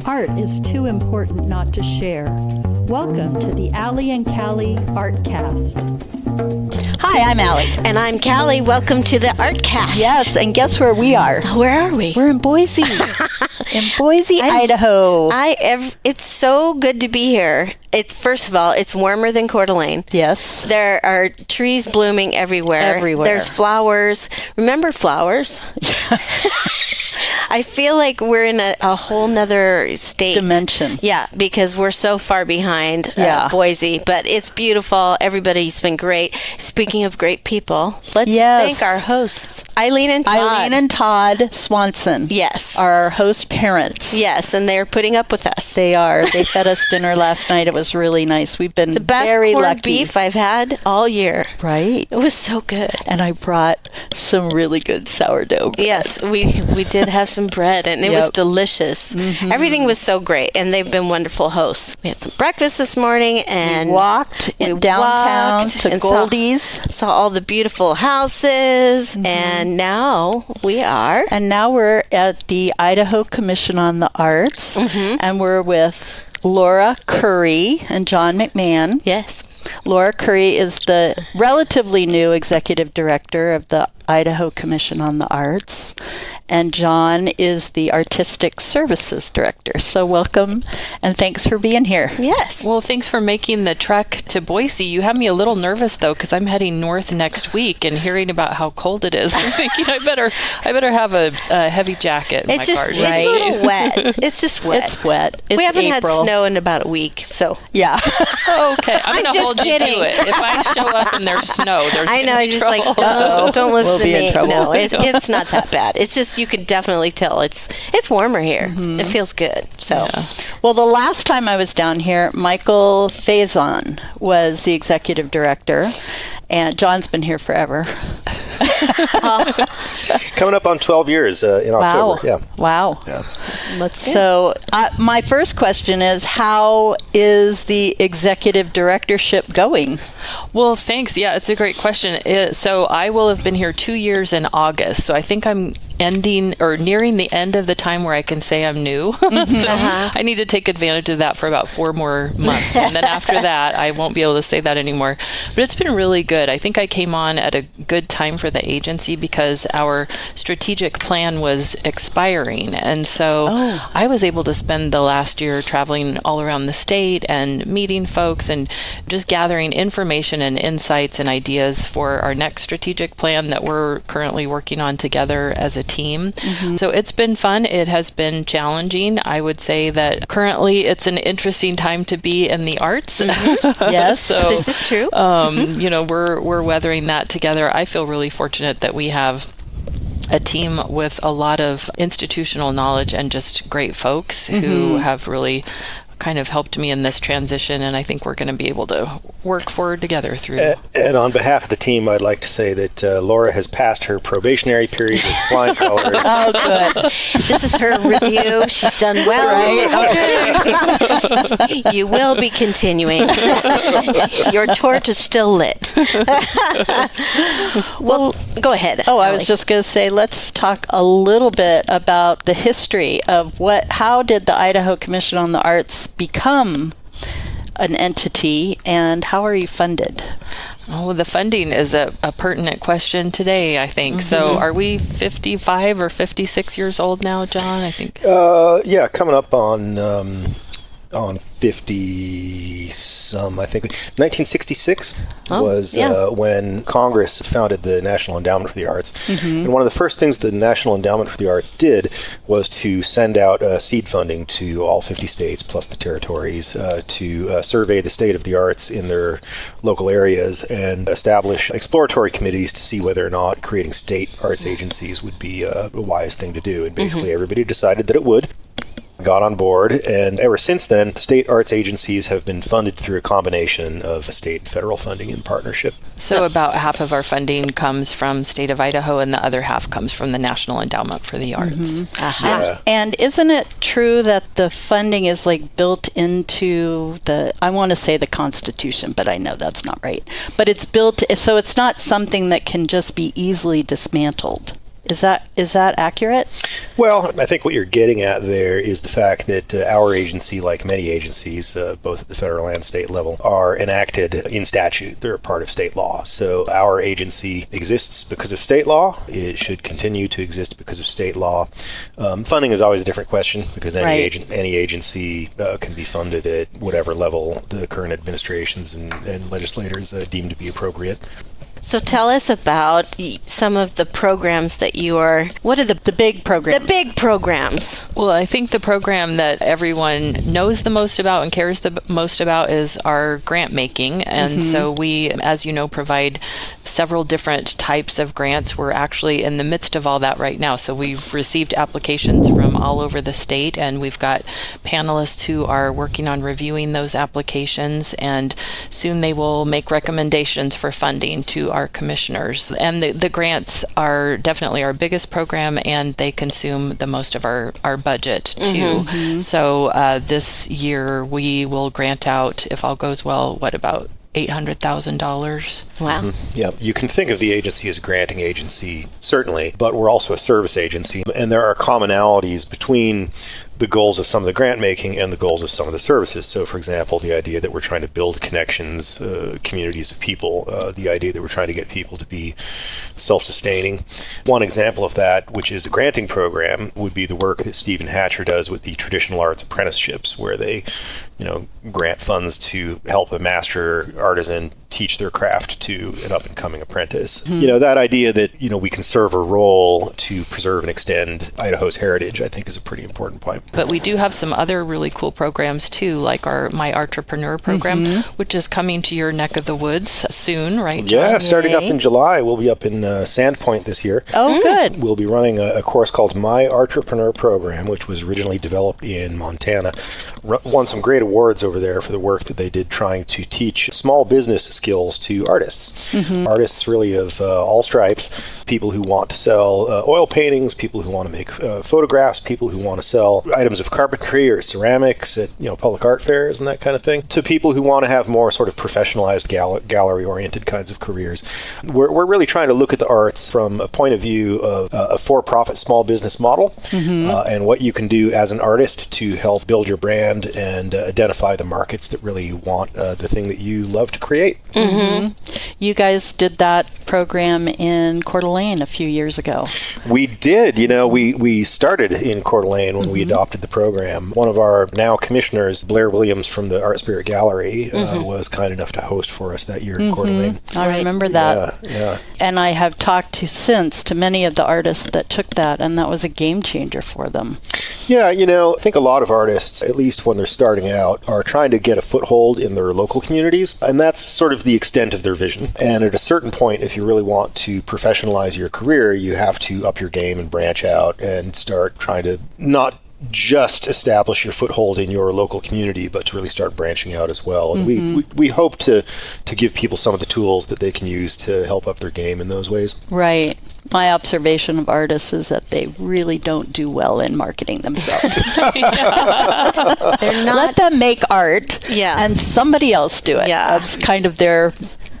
Art is too important not to share. Welcome to the Allie and Callie Artcast. Hi, I'm Allie. And I'm Callie. Welcome to the Artcast. Yes, and guess where we are? Where are we? We're in Boise. In Boise, Idaho. It's so good to be here. First of all, it's warmer than Coeur d'Alene. Yes. There are trees blooming everywhere. There's flowers. Remember flowers? I feel like we're in a whole nother state. Dimension. Yeah, because we're so far behind Boise. But it's beautiful. Everybody's been great. Speaking of great people, let's thank our hosts, Eileen and Todd Swanson. Yes. Are our host parents. Yes, and they're putting up with us. They are. They fed us dinner last night. It was really nice. We've been very lucky. The best corned beef I've had all year. Right? It was so good. And I brought some really good sourdough bread. Yes, we did have some bread, and it was delicious. Mm-hmm. Everything was so great, and they've been wonderful hosts. We had some breakfast this morning, and we walked downtown to Goldie's. Saw all the beautiful houses, and now we're at the Idaho Commission on the Arts, and we're with Laura Curry and John McMahon. Yes. Laura Curry is the relatively new executive director of the Idaho Commission on the Arts, and John is the artistic services director. So welcome, and thanks for being here. Yes. Well, thanks for making the trek to Boise. You have me a little nervous though, because I'm heading north next week, and hearing about how cold it is, I'm thinking I better have a heavy jacket in my car. It's a little wet. It's just wet. It's wet. We haven't April. had snow in about a week, so yeah. Okay, I'm going to hold you to it. If I show up and there's snow, there's I know. I'm just trouble. Like don't listen we'll be to me. In trouble. No, it's not that bad. It's just you could definitely tell it's warmer here. It feels good. So, well, the last time I was down here, Michael Faison was the executive director, and John's been here forever. Coming up on 12 years in October. Yeah. Wow. Yeah. That's good. So my first question is, how is the executive directorship going? Well, thanks. Yeah, it's a great question. So I will have been here 2 years in August. So I think I'm ending or nearing the end of the time where I can say I'm new. So I need to take advantage of that for about 4 more months. And then after that, I won't be able to say that anymore. But it's been really good. I think I came on at a good time for the agency because our strategic plan was expiring. And so I was able to spend the last year traveling all around the state and meeting folks and just gathering information and insights and ideas for our next strategic plan that we're currently working on together as a team. So it's been fun. It has been challenging. I would say that currently it's an interesting time to be in the arts. Yes, so, this is true. You know, we're weathering that together. I feel really fortunate that we have a team with a lot of institutional knowledge and just great folks who have really kind of helped me in this transition, and I think we're going to be able to work forward together through. And on behalf of the team, I'd like to say that Laura has passed her probationary period with flying colors. Oh, good. This is her review. She's done well. Right? Okay. You will be continuing. Your torch is still lit. Well, go ahead. Oh, I was just going to say, let's talk a little bit about the history of how did the Idaho Commission on the Arts become an entity, and how are you funded? Oh, the funding is a pertinent question today, I think. So are we 55 or 56 years old now, John? I think. Yeah, coming up on 50 some, I think. 1966 was when Congress founded the National Endowment for the Arts. And one of the first things the National Endowment for the Arts did was to send out seed funding to all 50 states plus the territories to survey the state of the arts in their local areas and establish exploratory committees to see whether or not creating state arts agencies would be a wise thing to do. And basically everybody decided that it would. Got on board, and ever since then, state arts agencies have been funded through a combination of state and federal funding in partnership. So about half of our funding comes from state of Idaho, and the other half comes from the National Endowment for the Arts. Yeah. And isn't it true that the funding is like built into I want to say the Constitution, but I know that's not right. But it's built, so it's not something that can just be easily dismantled. Is that accurate? Well, I think what you're getting at there is the fact that our agency, like many agencies, both at the federal and state level, are enacted in statute. They're a part of state law. So our agency exists because of state law. It should continue to exist because of state law. Funding is always a different question because any agency can be funded at whatever level the current administrations and legislators deem to be appropriate. So tell us about some of the programs that you are... What are the big programs? The big programs. Well, I think the program that everyone knows the most about and cares the most about is our grant making. And so we, as you know, provide several different types of grants. We're actually in the midst of all that right now. So we've received applications from all over the state, and we've got panelists who are working on reviewing those applications, and soon they will make recommendations for funding to our commissioners. And the grants are definitely our biggest program, and they consume the most of our budget too. So this year we will grant out, if all goes well, about $800,000. Wow. Yeah, you can think of the agency as a granting agency, certainly, but we're also a service agency, and there are commonalities between the goals of some of the grant making and the goals of some of the services. So, for example, the idea that we're trying to build connections, communities of people, the idea that we're trying to get people to be self-sustaining. One example of that, which is a granting program, would be the work that Stephen Hatcher does with the traditional arts apprenticeships, where they grant funds to help a master artisan teach their craft to an up-and-coming apprentice. That idea that, we can serve a role to preserve and extend Idaho's heritage, I think is a pretty important point. But we do have some other really cool programs too, like our My Entrepreneur program, which is coming to your neck of the woods soon, right, John? Yeah, starting up in July. We'll be up in Sandpoint this year. Oh, good. We'll be running a course called My Entrepreneur program, which was originally developed in Montana. Won some great awards over there for the work that they did trying to teach small business skills to artists. Artists really of all stripes, people who want to sell oil paintings, people who want to make photographs, people who want to sell items of carpentry or ceramics at public art fairs and that kind of thing, to people who want to have more sort of professionalized gallery-oriented kinds of careers. We're really trying to look at the arts from a point of view of a for-profit small business model and what you can do as an artist to help build your brand and identify the markets that really want the thing that you love to create. You guys did that program in Coeur d'Alene a few years ago. We did. We started in Coeur d'Alene when we adopted the program. One of our now commissioners, Blair Williams from the Art Spirit Gallery, was kind enough to host for us that year in Coeur d'Alene. I remember that. Yeah. And I have talked to many of the artists that took that, and that was a game changer for them. Yeah, I think a lot of artists, at least when they're starting out, are trying to get a foothold in their local communities, and that's sort of the extent of their vision. And at a certain point, if you really want to professionalize your career, you have to up your game and branch out and start trying to not just establish your foothold in your local community, but to really start branching out as well. And we hope to give people some of the tools that they can use to help up their game in those ways. Right. My observation of artists is that they really don't do well in marketing themselves. They're not. Let them make art and somebody else do it. Yeah. That's kind of their...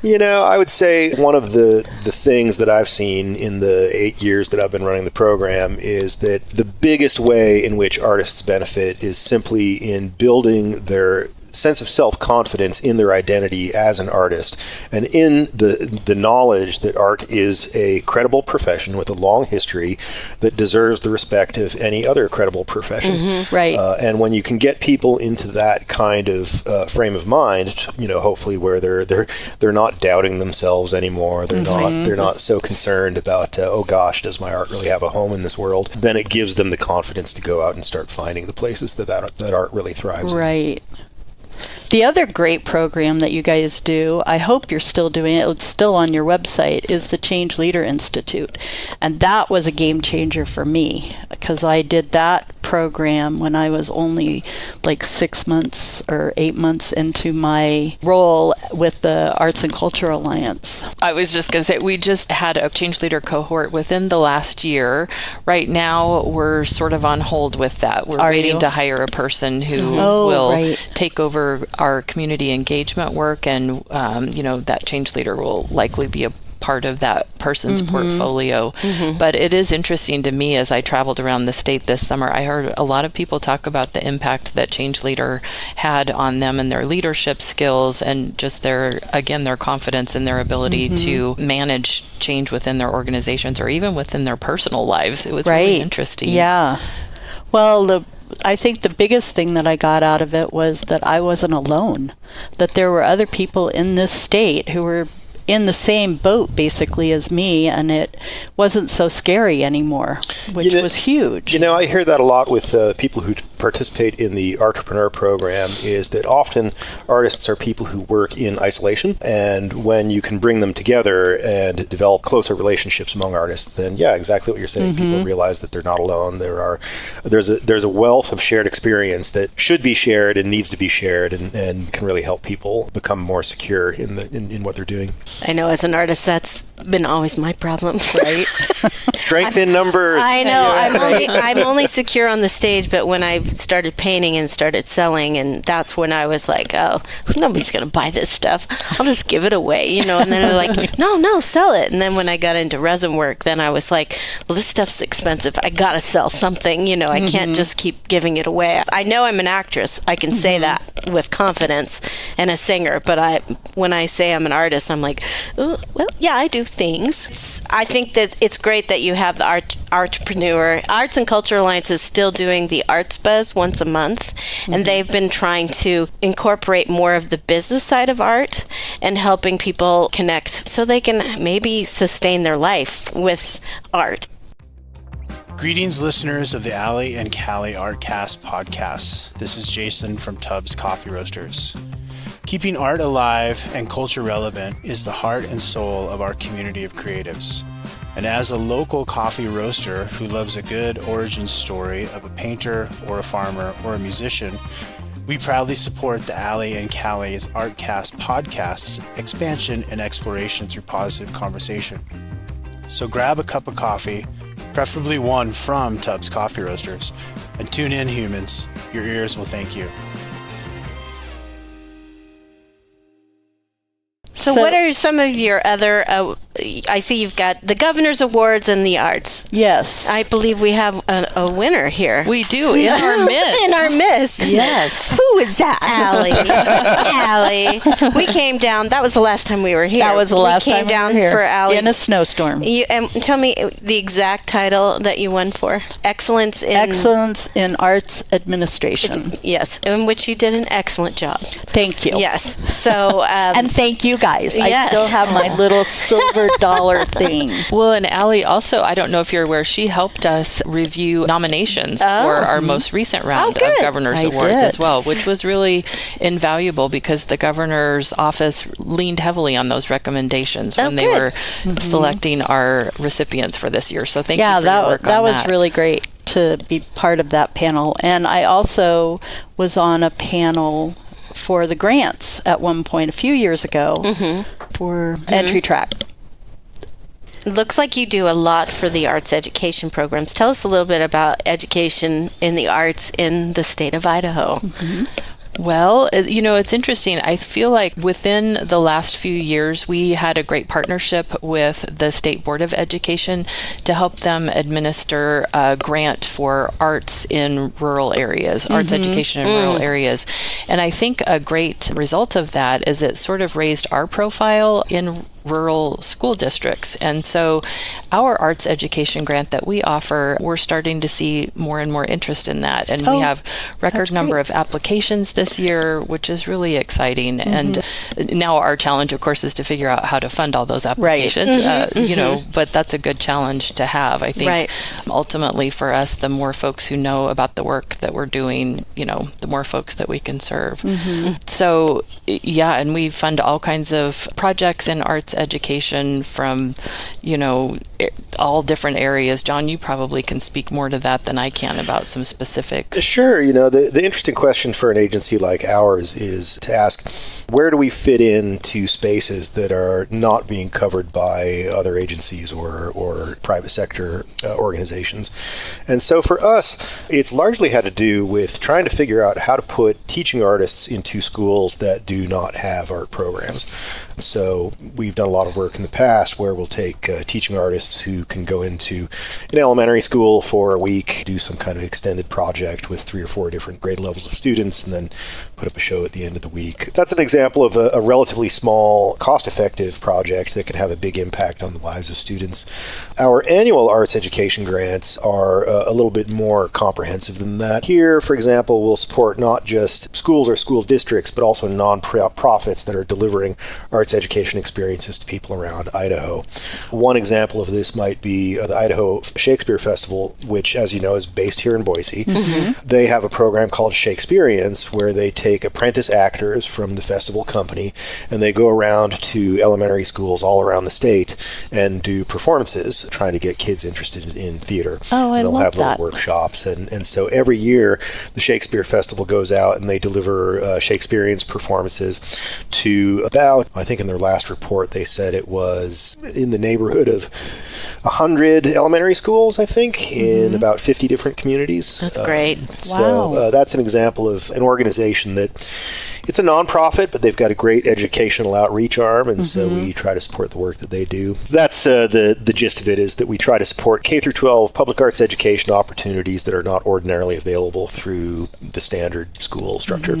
I would say one of the things that I've seen in the 8 years that I've been running the program is that the biggest way in which artists benefit is simply in building their sense of self-confidence in their identity as an artist, and in the knowledge that art is a credible profession with a long history that deserves the respect of any other credible profession. Right. And when you can get people into that kind of frame of mind, hopefully where they're not doubting themselves anymore, they're not so concerned about oh gosh, does my art really have a home in this world? Then it gives them the confidence to go out and start finding the places that art really thrives. Right. The other great program that you guys do, I hope you're still doing it, it's still on your website, is the Change Leader Institute. And that was a game changer for me, because I did that program when I was only like 6 months or 8 months into my role with the Arts and Culture Alliance. I was just going to say, we just had a Change Leader cohort within the last year. Right now, we're sort of on hold with that. We're waiting to hire a person who will take over our community engagement work, and that Change Leader will likely be a part of that person's portfolio. But it is interesting to me as I traveled around the state this summer, I heard a lot of people talk about the impact that Change Leader had on them and their leadership skills and just their confidence in their ability to manage change within their organizations or even within their personal lives. It was really interesting. Yeah. Well, I think the biggest thing that I got out of it was that I wasn't alone, that there were other people in this state who were in the same boat basically as me, and it wasn't so scary anymore, which was huge. I hear that a lot with people who participate in the entrepreneur program, is that often artists are people who work in isolation, and when you can bring them together and develop closer relationships among artists, then exactly what you're saying. People realize that they're not alone. There's a wealth of shared experience that should be shared and needs to be shared, and can really help people become more secure in what they're doing. I know, as an artist, that's been always my problem. Right? Strength in numbers. I know. I'm only secure on the stage, but when I started painting and started selling, and that's when I was like, oh, nobody's going to buy this stuff. I'll just give it away, And then they're like, no, sell it. And then when I got into resin work, then I was like, well, this stuff's expensive. I got to sell something, I can't just keep giving it away. I know I'm an actress. I can say that with confidence, and a singer, but when I say I'm an artist, I'm like, oh, well, yeah, I do things. I think that it's great that you have the Artpreneur. Arts and Culture Alliance is still doing the Arts Buzz once a month, and they've been trying to incorporate more of the business side of art and helping people connect so they can maybe sustain their life with art. Greetings, listeners of the Allie and Callie Artcast podcasts. This is Jason from Tubbs Coffee Roasters. Keeping art alive and culture relevant is the heart and soul of our community of creatives. And as a local coffee roaster who loves a good origin story of a painter or a farmer or a musician, we proudly support the Allie and Callie's Artcast podcast's expansion and exploration through positive conversation. So grab a cup of coffee, preferably one from Tubbs Coffee Roasters, and tune in, humans. Your ears will thank you. So what are some of your other, I see you've got the Governor's Awards and the Arts. Yes. I believe we have a winner here. We do, in our midst. In our midst. Yes. Who is that? Allie. We came down, that was the last time we were here. That was the last time we were here. We came down for Allie. In a snowstorm. And tell me the exact title that you won for. Excellence in Arts Administration. Yes, in which you did an excellent job. Thank you. Yes. So and thank you guys. I still have my little silver dollar thing. Well, and Allie also, I don't know if you're aware, she helped us review nominations for our most recent round of Governor's Awards as well, which was really invaluable because the Governor's office leaned heavily on those recommendations when they were selecting our recipients for this year. So thank you for your work on that. That was really great to be part of that panel. And I also was on a panel for the grants at one point a few years ago for Entry Track. Looks like you do a lot for the arts education programs. Tell us a little bit about education in the arts in the state of Idaho. Well, it's interesting. I feel like within the last few years, we had a great partnership with the State Board of Education to help them administer a grant for arts in rural areas, arts education in rural areas. And I think a great result of that is it sort of raised our profile in rural school districts. And so our arts education grant that we offer, we're starting to see more and more interest in that. And we have record number of applications this year, which is really exciting. And now our challenge, of course, is to figure out how to fund all those applications, but that's a good challenge to have. I think ultimately for us, the more folks who know about the work that we're doing, the more folks that we can serve. So, and we fund all kinds of projects in arts education from, all different areas. John, you probably can speak more to that than I can about some specifics. Sure. The interesting question for an agency like ours is to ask, where do we fit into spaces that are not being covered by other agencies or private sector organizations? And so for us, it's largely had to do with trying to figure out how to put teaching artists into schools that do not have art programs. So we've done a lot of work in the past where we'll take teaching artists who can go into an elementary school for a week, do some kind of extended project with 3 or 4 different grade levels of students, and then put up a show at the end of the week. That's an example of a relatively small, cost-effective project that can have a big impact on the lives of students. Our annual arts education grants are a little bit more comprehensive than that. Here, for example, we'll support not just schools or school districts, but also non-profits that are delivering arts education experiences to people around Idaho. One example of this might be the Idaho Shakespeare Festival, which, as you know, is based here in Boise. They have a program called Shakespeareans, where they take apprentice actors from the festival company and they go around to elementary schools all around the state and do performances, trying to get kids interested in theater. Oh, I They'll love have little that. workshops, and so every year the Shakespeare Festival goes out and they deliver Shakespeareans performances to about, I think in their last report they said it was in the neighborhood of 100 elementary schools, I think, in about 50 different communities. That's great. So that's an example of an organization that it's a nonprofit, but they've got a great educational outreach arm, and so we try to support the work that they do. That's the gist of it, is that we try to support K through 12 public arts education opportunities that are not ordinarily available through the standard school structure.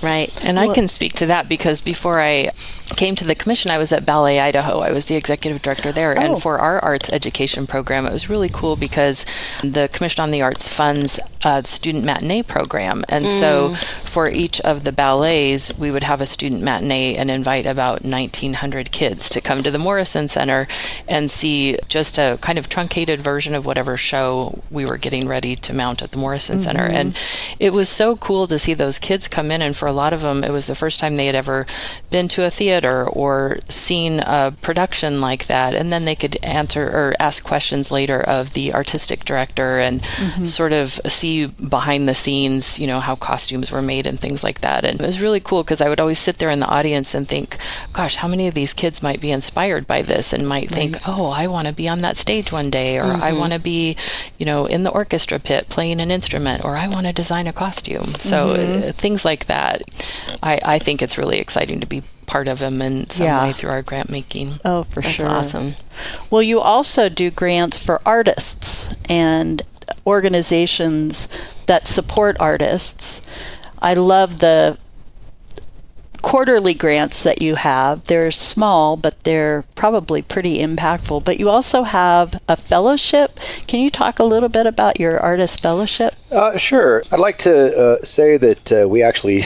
Right. And I can speak to that because before I came to the commission, I was at Ballet Idaho. I was the executive director there. And for our arts education program, it was really cool because the Commission on the Arts funds a student matinee program. And so for each of the ballets, we would have a student matinee and invite about 1,900 kids to come to the Morrison Center and see just a kind of truncated version of whatever show we were getting ready to mount at the Morrison Center. And it was so cool to see those kids come in, and for a lot of them, it was the first time they had ever been to a theater or seen a production like that. And then they could answer or ask questions later of the artistic director and sort of see behind the scenes, you know, how costumes were made and things like that. And it was really cool because I would always sit there in the audience and think, gosh, how many of these kids might be inspired by this and might think, oh, I want to be on that stage one day, or I want to be, you know, in the orchestra pit playing an instrument, or I want to design a costume. So things like that. I think it's really exciting to be part of them in some way through our grant making. Oh, for That's sure. awesome. Well, you also do grants for artists and organizations that support artists. I love the quarterly grants that you have. They're small, but they're probably pretty impactful. But you also have a fellowship. Can you talk a little bit about your artist fellowship? Sure. I'd like to say that we actually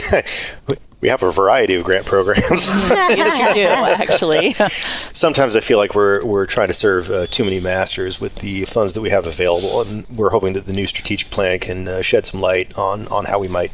we have a variety of grant programs. Yes, you do, actually. Sometimes I feel like we're trying to serve too many masters with the funds that we have available, and we're hoping that the new strategic plan can shed some light on how we might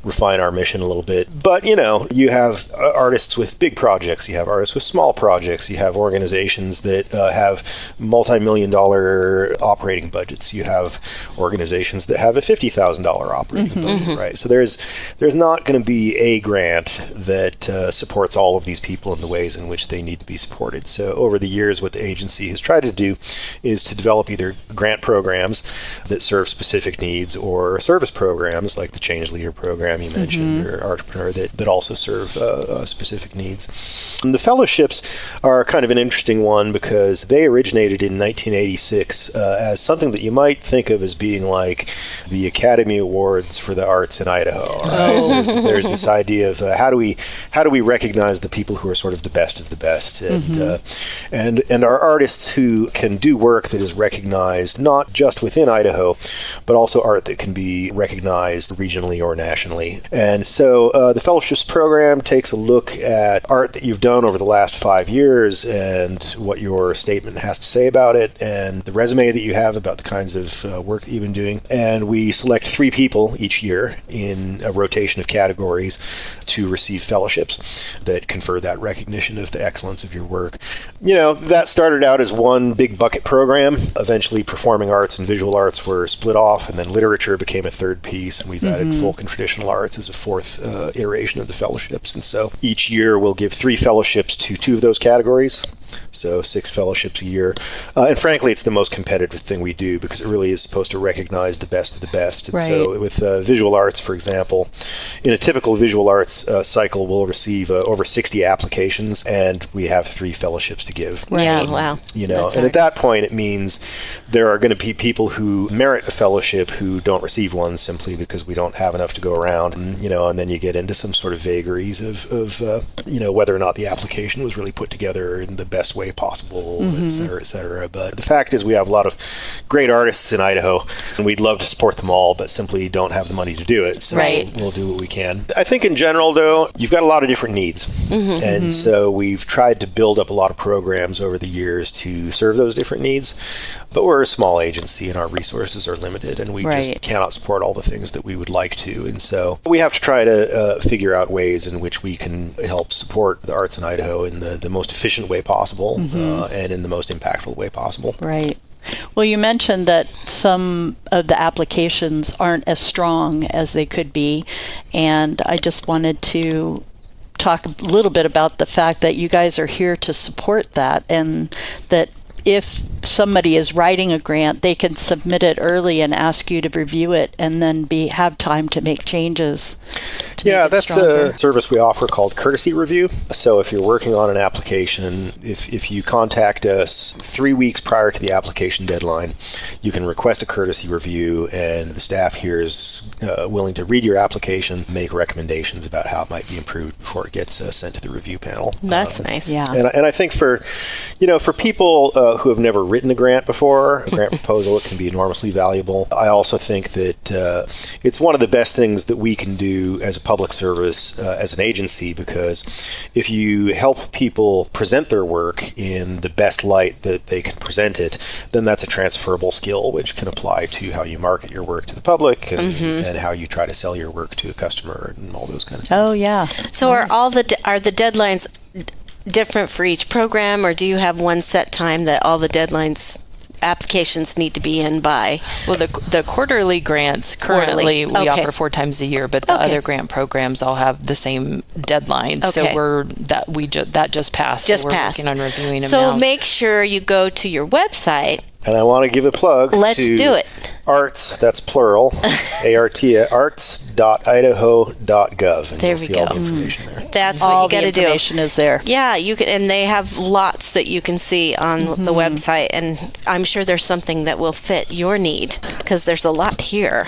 refine our mission a little bit. But, you know, you have artists with big projects, you have artists with small projects, you have organizations that have multi-million-dollar operating budgets, you have organizations that have a $50,000 operating budget, right? So there's not going to be a grant that supports all of these people in the ways in which they need to be supported. So over the years, what the agency has tried to do is to develop either grant programs that serve specific needs or service programs like the Change Leader program you mentioned, or Entrepreneur, that also serve specific needs. And the fellowships are kind of an interesting one because they originated in 1986 as something that you might think of as being like the Academy Awards for the arts in Idaho. Right? There's this idea of how do we recognize the people who are sort of the best of the best, and our artists who can do work that is recognized not just within Idaho, but also art that can be recognized regionally or nationally. And so the fellowships program takes a look at art that you've done over the last 5 years and what your statement has to say about it, and the resume that you have about the kinds of work that you've been doing. And we select 3 people each year in a rotation of categories to receive fellowships that confer that recognition of the excellence of your work. You know, that started out as one big bucket program. Eventually, performing arts and visual arts were split off, and then literature became a third piece, and we've added folk and traditional arts as a fourth iteration of the fellowships. And so each year we'll give 3 fellowships to 2 of those categories. so 6 fellowships a year. And frankly, it's the most competitive thing we do because it really is supposed to recognize the best of the best. And so with visual arts, for example, in a typical visual arts cycle, we'll receive over 60 applications, and we have 3 fellowships to give. Yeah, wow. And at that point, it means there are going to be people who merit a fellowship who don't receive one simply because we don't have enough to go around. And then you get into some sort of vagaries of whether or not the application was really put together in the best way possible, et cetera, et cetera. But the fact is we have a lot of great artists in Idaho, and we'd love to support them all, but simply don't have the money to do it. So we'll do what we can. I think in general, though, you've got a lot of different needs. And so we've tried to build up a lot of programs over the years to serve those different needs. But we're a small agency and our resources are limited, and we just cannot support all the things that we would like to. And so we have to try to figure out ways in which we can help support the arts in Idaho in the most efficient way possible and in the most impactful way possible. Right. Well, you mentioned that some of the applications aren't as strong as they could be, and I just wanted to talk a little bit about the fact that you guys are here to support that, and that if somebody is writing a grant, they can submit it early and ask you to review it and then have time to make changes. That's a service we offer called Courtesy Review. So if you're working on an application, if you contact us 3 weeks prior to the application deadline, you can request a courtesy review, and the staff here is willing to read your application, make recommendations about how it might be improved before it gets sent to the review panel. That's nice. Yeah. And I think for people who have never written a grant before, a grant proposal, it can be enormously valuable. I also think that it's one of the best things that we can do as a public service, as an agency, because if you help people present their work in the best light that they can present it, then that's a transferable skill which can apply to how you market your work to the public and how you try to sell your work to a customer and all those kinds of things. Oh, yeah. So are the deadlines different for each program, or do you have one set time that all the applications need to be in by? Well, the quarterly grants currently we offer 4 times a year, but the other grant programs all have the same deadline. So that just passed. We're working on reviewing them now. So make sure you go to your website. And I want to give a plug. Let's do it. Arts, that's plural, arts.idaho.gov. And There you'll we see go. all the information there. That's All what you got to do. the information is there. Yeah, you can, and they have lots that you can see on the website, and I'm sure there's something that will fit your need because there's a lot here.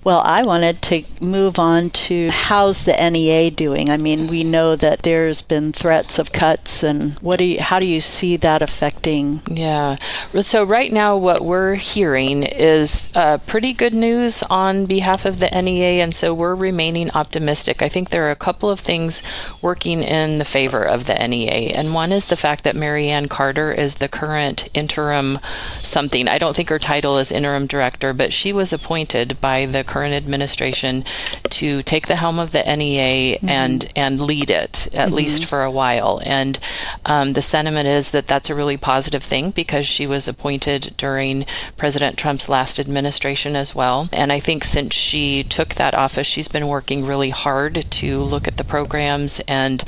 Well, I wanted to move on to how's the NEA doing? I mean, we know that there's been threats of cuts, and how do you see that affecting? Yeah. So right now what we're hearing is pretty good news on behalf of the NEA, and so we're remaining optimistic. I think there are a couple of things working in the favor of the NEA, and one is the fact that Mary Ann Carter is the current interim something. I don't think her title is interim director, but she was appointed by the current administration to take the helm of the NEA and lead it, at least for a while. And the sentiment is that that's a really positive thing because she was appointed during President Trump's last administration as well. And I think since she took that office, she's been working really hard to look at the programs and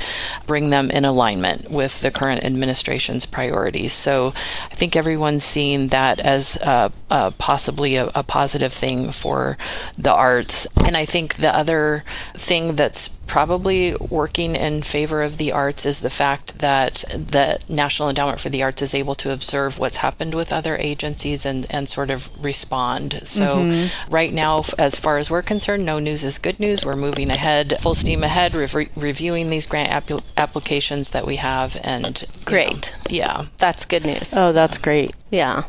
bring them in alignment with the current administration's priorities. So I think everyone's seeing that as possibly a positive thing for the arts. And I think the other thing that's probably working in favor of the arts is the fact that the National Endowment for the Arts is able to observe what's happened with other agencies and sort of respond. So right now, as far as we're concerned, no news is good news. We're moving ahead, full steam ahead, reviewing these grant applications that we have. And Great. That's good news. Oh, that's great. Yeah.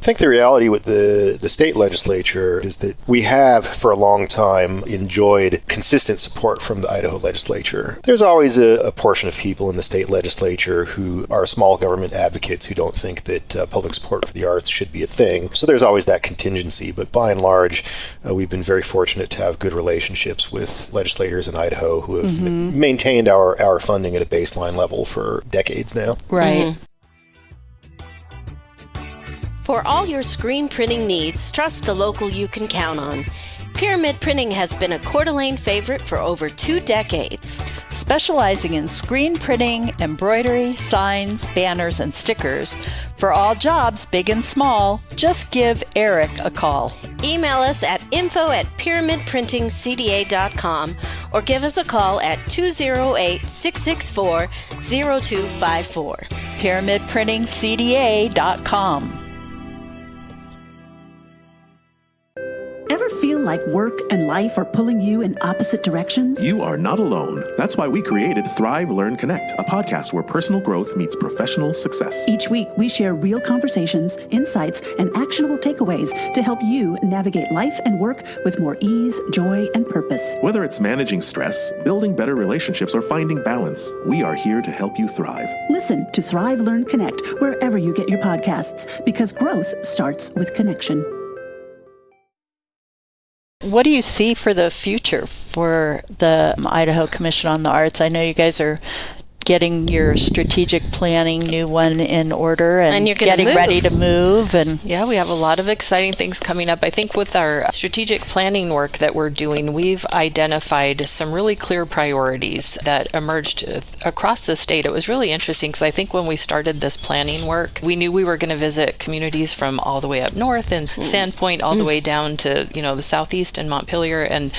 I think the reality with the state legislature is that we have, for a long time, enjoyed consistent support from the Idaho legislature. There's always a portion of people in the state legislature who are small government advocates who don't think that public support for the arts should be a thing. So there's always that contingency. But by and large, we've been very fortunate to have good relationships with legislators in Idaho who have maintained our funding at a baseline level for decades now. Right. For all your screen printing needs, trust the local you can count on. Pyramid Printing has been a Coeur d'Alene favorite for over 2 decades. specializing in screen printing, embroidery, signs, banners, and stickers. For all jobs, big and small, just give Eric a call. Email us at info@pyramidprintingcda.com or give us a call at 208-664-0254. pyramidprintingcda.com. Ever feel like work and life are pulling you in opposite directions? You are not alone. That's why we created Thrive, Learn, Connect, a podcast where personal growth meets professional success. Each week, we share real conversations, insights, and actionable takeaways to help you navigate life and work with more ease, joy, and purpose. Whether it's managing stress, building better relationships, or finding balance, we are here to help you thrive. Listen to Thrive, Learn, Connect wherever you get your podcasts, because growth starts with connection. What do you see for the future for the Idaho Commission on the Arts? I know you guys are getting your strategic planning new one in order and you're gonna getting move. ready to move. And Yeah, we have a lot of exciting things coming up. I think with our strategic planning work that we're doing, we've identified some really clear priorities that emerged across the state. It was really interesting because I think when we started this planning work, we knew we were going to visit communities from all the way up north in Sandpoint all the way down to, the southeast in Montpelier. And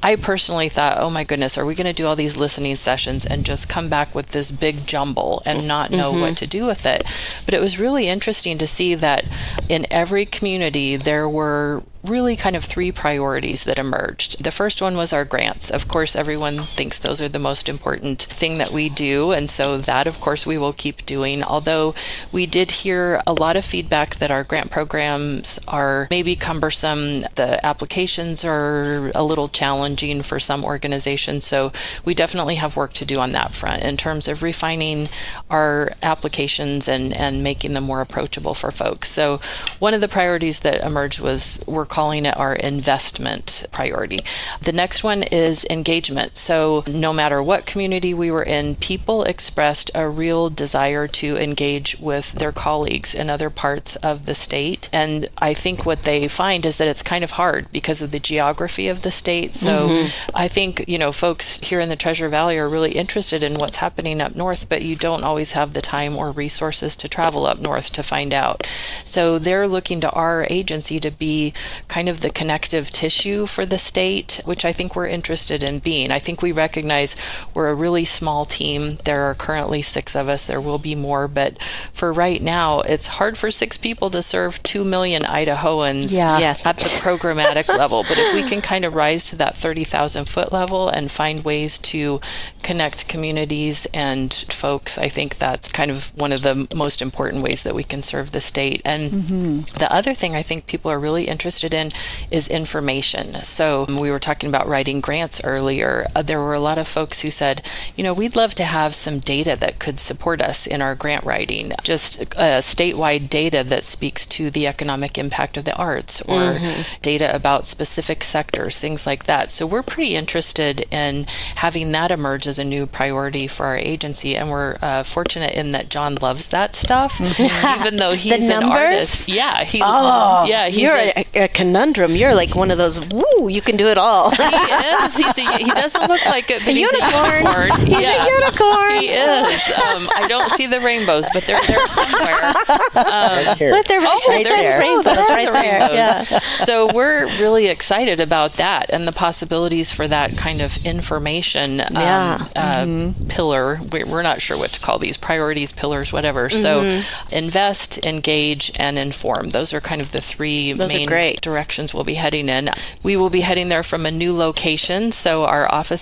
I personally thought, oh my goodness, are we going to do all these listening sessions and just come back with this big jumble and not know what to do with it? But it was really interesting to see that in every community there were really kind of three priorities that emerged. The first one was our grants. Of course, everyone thinks those are the most important thing that we do, and so that, of course, we will keep doing. Although we did hear a lot of feedback that our grant programs are maybe cumbersome, the applications are a little challenging for some organizations, so we definitely have work to do on that front in terms of refining our applications and making them more approachable for folks. So one of the priorities that emerged was we're calling it our investment priority. The next one is engagement. So no matter what community we were in, people expressed a real desire to engage with their colleagues in other parts of the state. And I think what they find is that it's kind of hard because of the geography of the state. So I think, folks here in the Treasure Valley are really interested in what's happening up north, but you don't always have the time or resources to travel up north to find out. So they're looking to our agency to be kind of the connective tissue for the state, which I think we're interested in being. I think we recognize we're a really small team. There are currently 6 of us. There will be more, but for right now, it's hard for 6 people to serve 2 million Idahoans at the programmatic level. But if we can kind of rise to that 30,000 foot level and find ways to connect communities and folks, I think that's kind of one of the most important ways that we can serve the state. And the other thing I think people are really interested in is information. So we were talking about writing grants earlier. There were a lot of folks who said, we'd love to have some data that could support us in our grant writing, just statewide data that speaks to the economic impact of the arts or data about specific sectors, things like that. So we're pretty interested in having that emerge as a new priority for our agency, and we're fortunate in that John loves that stuff, even though he's an artist. Yeah, he's you're a conundrum. You're like one of those. Woo! You can do it all. He is. He doesn't look like it, but he's a unicorn. He's a unicorn. He is. I don't see the rainbows, but they're there somewhere. But they're right there. Rainbows right there. Yeah. So we're really excited about that and the possibilities for that kind of information pillar. We're not sure what to call these priorities, pillars, whatever. So invest, engage, and inform. Those are kind of the 3 main directions we'll be heading in. We will be heading there from a new location. So our office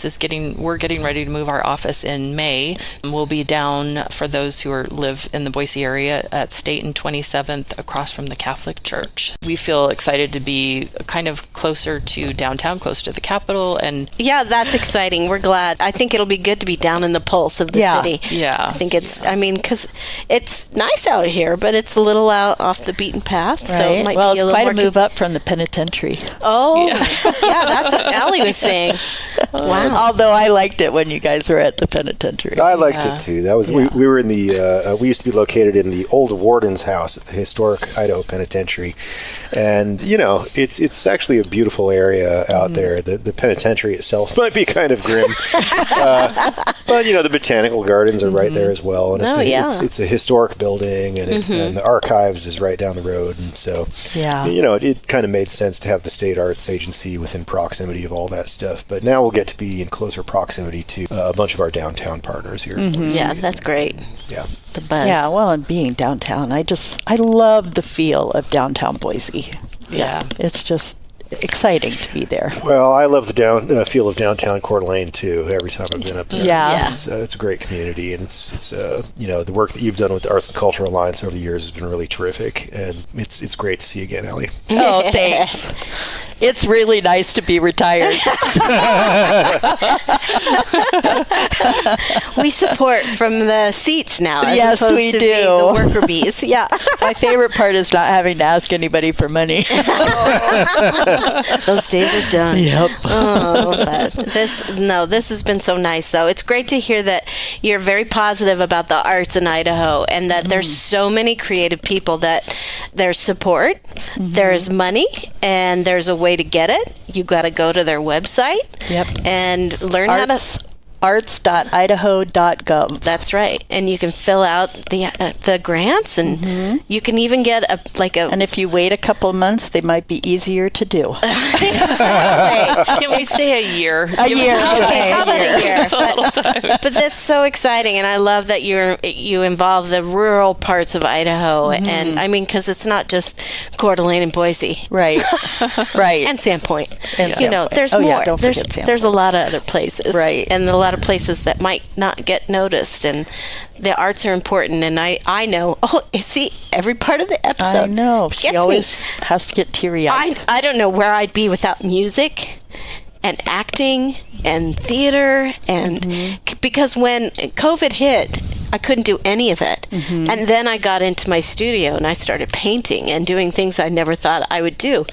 we're getting ready to move our office in May. We'll be down, for those who live in the Boise area, at State and 27th across from the Catholic Church. We feel excited to be kind of closer to downtown, close to the Capitol. And yeah, that's exciting. We're glad. I think it'll be good to be down in the pulse of the city. Yeah. I think because it's nice out here, but it's a little out off the beaten path. Right. So it might well, be a it's little quite more a move up from the penitentiary. Oh, yeah, that's what Allie was saying. Wow. Although I liked it when you guys were at the penitentiary. I liked it too. That was we were in the we used to be located in the old warden's house at the historic Idaho Penitentiary, and it's actually a beautiful area out there. The penitentiary itself might be kind of grim. But, the botanical gardens are right there as well. And it's a historic building, and, and the archives is right down the road. And so, it kind of made sense to have the state arts agency within proximity of all that stuff. But now we'll get to be in closer proximity to a bunch of our downtown partners here. Yeah, that's great. Yeah. The buzz. Yeah, well, and being downtown, I love the feel of downtown Boise. Yeah. It's just exciting to be there. Well, I love the feel of downtown Coeur d'Alene too. Every time I've been up there, it's a great community, and it's the work that you've done with the Arts and Culture Alliance over the years has been really terrific, and it's great to see you again, Ellie. Oh, thanks. It's really nice to be retired. We support from the seats now. Yes, we do. The worker bees. Yeah. My favorite part is not having to ask anybody for money. Those days are done. Yep. But this has been so nice, though. It's great to hear that you're very positive about the arts in Idaho, and that there's so many creative people that there's support, there's money, and there's a way to get it. You got to go to their website and learn how to... arts.idaho.gov. That's right. And you can fill out the grants, and you can even get And if you wait a couple of months, they might be easier to do. Can we say a year? A year. Okay, how about a year? That's a little time. But that's so exciting, and I love that you involve the rural parts of Idaho, and I mean, because it's not just Coeur d'Alene and Boise, Right. Right. and Sandpoint. And Sandpoint. There's Oh, more. yeah, don't forget Sandpoint. There's a lot of other places, Right. and a lot of places that might not get noticed, and the arts are important. And I know. Oh, see, every part of the episode. I know. She gets always me. has to get teary-eyed. I don't know where I'd be without music and acting and theater, and because when COVID hit, I couldn't do any of it. And then I got into my studio and I started painting and doing things I never thought I would do.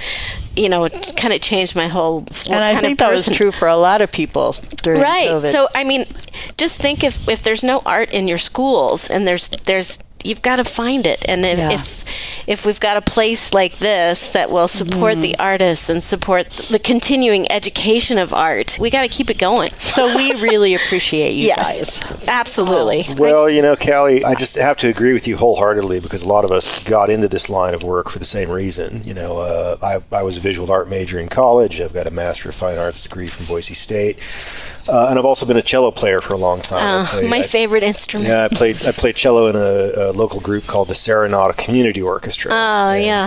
It kind of changed my whole And I think that was true for a lot of people during COVID. So, I mean, just think if there's no art in your schools, and there's you've got to find it. And if we've got a place like this that will support the artists and support the continuing education of art, we got to keep it going. So we really appreciate you guys. Absolutely. Well, Callie, I just have to agree with you wholeheartedly, because a lot of us got into this line of work for the same reason. I was a visual art major in college. I've got a Master of Fine Arts degree from Boise State. And I've also been a cello player for a long time. My favorite instrument. Yeah, I played cello in a local group called the Serenata Community Orchestra.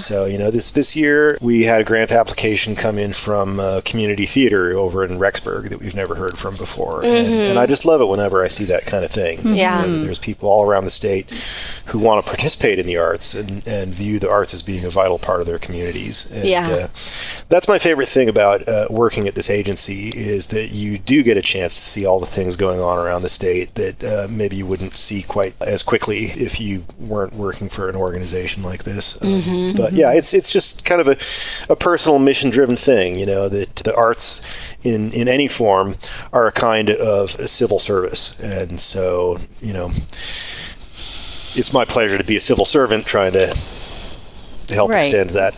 So, this year we had a grant application come in from community theater over in Rexburg that we've never heard from before. And I just love it whenever I see that kind of thing. Yeah. There's people all around the state who want to participate in the arts and view the arts as being a vital part of their communities. And, that's my favorite thing about working at this agency, is that you do get a chance to see all the things going on around the state that maybe you wouldn't see quite as quickly if you weren't working for an organization like this. But yeah, it's just kind of a personal mission-driven thing, that the arts in any form are a kind of a civil service. And so, it's my pleasure to be a civil servant trying to help extend that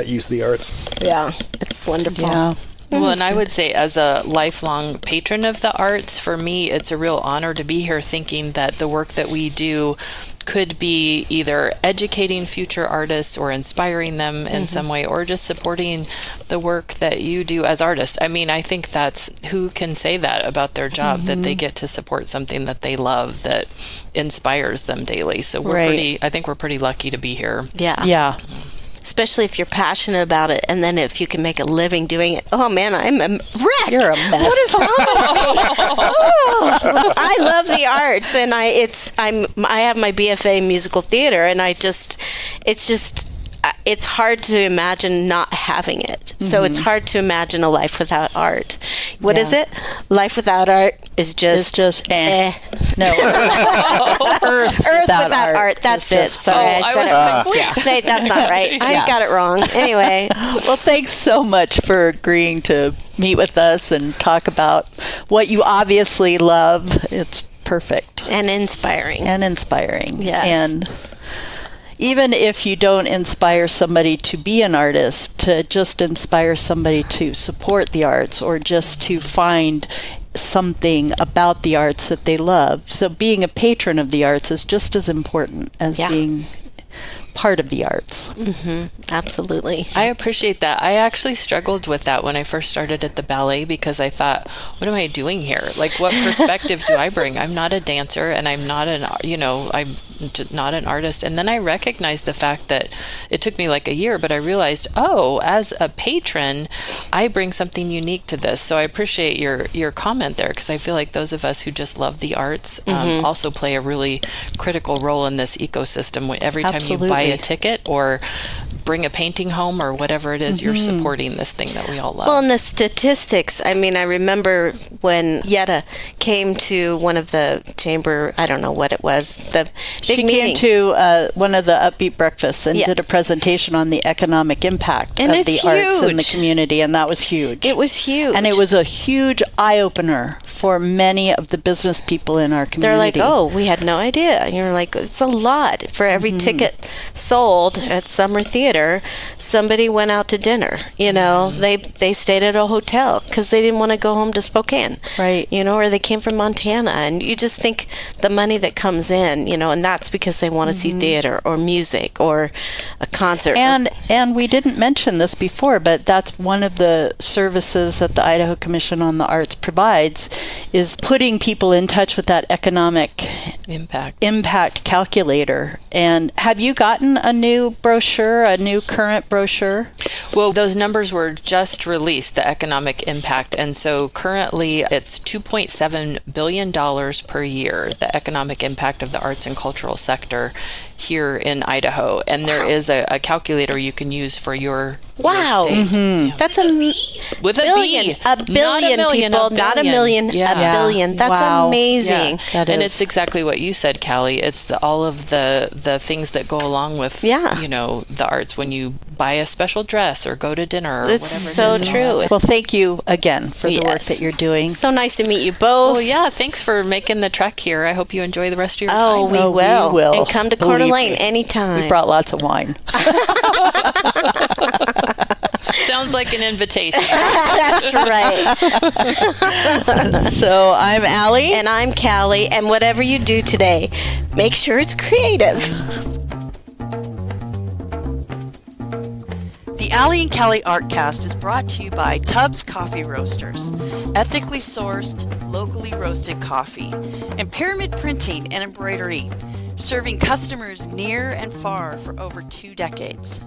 use of the arts. Yeah, it's wonderful. Yeah. Well, and I would say, as a lifelong patron of the arts, for me, it's a real honor to be here, thinking that the work that we do could be either educating future artists or inspiring them in some way, or just supporting the work that you do as artists. I mean, I think who can say that about their job, that they get to support something that they love, that inspires them daily. So I think we're pretty lucky to be here. Yeah. Yeah. Especially if you're passionate about it, and then if you can make a living doing it. Oh man, I'm a wreck. You're a mess. What is wrong with me? I love the arts, and I have my BFA in musical theater, and it's hard to imagine not having it. So it's hard to imagine a life without art. What is it? Life without art is just... It's just No. Earth without art. That's it. Sorry, I said it. That's not right. I got it wrong. Anyway. Well, thanks so much for agreeing to meet with us and talk about what you obviously love. It's perfect. And inspiring. Yes. And even if you don't inspire somebody to be an artist, to just inspire somebody to support the arts or just to find something about the arts that they love. So being a patron of the arts is just as important as being part of the arts. Absolutely. I appreciate that. I actually struggled with that when I first started at the ballet because I thought, what am I doing here? Like, what perspective do I bring? I'm not a dancer, and I'm not I'm not an artist. And then I recognized the fact that it took me like a year, but I realized, as a patron, I bring something unique to this. So I appreciate your comment there, because I feel like those of us who just love the arts also play a really critical role in this ecosystem. Every time you buy a ticket or bring a painting home or whatever it is, you're supporting this thing that we all love. Well, and the statistics, I mean, I remember when Yetta came to one of the chamber, I don't know what it was, the big meeting. She came to one of the Upbeat Breakfasts and did a presentation on the economic impact of the arts in the community, and that was huge. It was huge. And it was a huge eye-opener for many of the business people in our community. They're like, we had no idea. And you're like, it's a lot. For every ticket sold at Summer Theater, somebody went out to dinner. They stayed at a hotel because they didn't want to go home to Spokane, right? Or they came from Montana, and you just think the money that comes in, and that's because they want to see theater or music or a concert. And we didn't mention this before, but that's one of the services that the Idaho Commission on the Arts provides, is putting people in touch with that economic impact calculator. And have you gotten a new brochure, a new current brochure? Well, those numbers were just released, the economic impact. And so currently it's $2.7 billion per year, the economic impact of the arts and cultural sector here in Idaho. And there is a calculator you can use for your state. That's with billion. A billion, people, not a million, a billion. That's amazing. Yeah, and it's exactly what you said, Callie. It's all of the things that go along with the arts when you buy a special dress or go to dinner or it's whatever. So it is. true. Well, thank you again for the work that you're doing. So nice to meet you both. Well, yeah, thanks for making the trek here. I hope you enjoy the rest of your time. Oh, we will. And come to Coeur Believe d'Alene me. anytime. We brought lots of wine. Sounds like an invitation. That's right. So I'm Allie. And I'm Callie. And whatever you do today, make sure it's creative. The Allie and Callie Artcast is brought to you by Tubbs Coffee Roasters, ethically sourced, locally roasted coffee, and Pyramid Printing and Embroidery, serving customers near and far for over 2 decades.